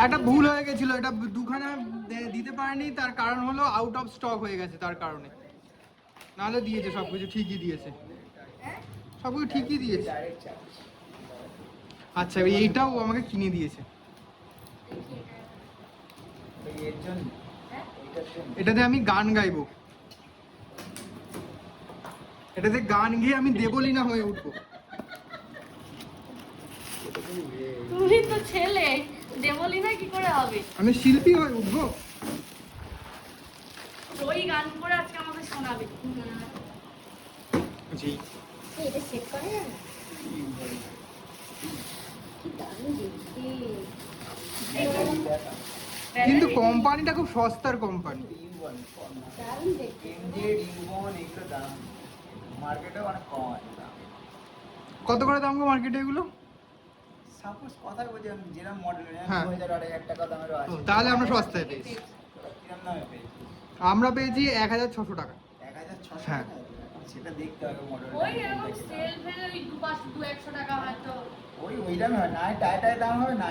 একটা ভুল হয়ে গেছিল, এটা দুখানা দিতে পারেনি, তার কারণ হলো আউট অফ স্টক হয়ে গেছে, তার কারণে। নাহলে দিয়েছে, সবকিছু ঠিকই দিয়েছে, সবকিছু ঠিকই দিয়েছে। আচ্ছা এইটাও আমাকে কিনে দিয়েছে। এটাতে আমি গান গাইবো, এটাতে গান গিয়ে আমি দেবলীনা হয়ে উঠবো। তুমি তো ছেলে, দেবলীনা কি করে হবে? আমি শিল্পী হয়ে উঠবো। ওই গান করে আজকে আমাকে শোনাবে। জি। এটা সেট করে না, কি দারুণ দেখতে। কিন্তু কোম্পানিটা খুব সস্তার কোম্পানি। দারুণ দেখতে। মার্কেটে অনেক কম আছে দাম। কত করে দাম গো মার্কেটে এগুলো? সাপোজ কথাই বলছি, আমি যেরকম মডেল হ্যাঁ। 2000-2500 টাকা দামেরও আছে। তাহলে আমরা সস্তায় পেয়েছি। কিরম দামে পেয়েছি? আমরা পেয়েছি 1600 টাকা। 1600 হ্যাঁ। টাকা? সেটা দেখতে হবে মডেল। ওই এরকম সেল ফেলে ওই 200-100 টাকা হয়তো। ওই দামে হয় না, টাই দাম হবে না।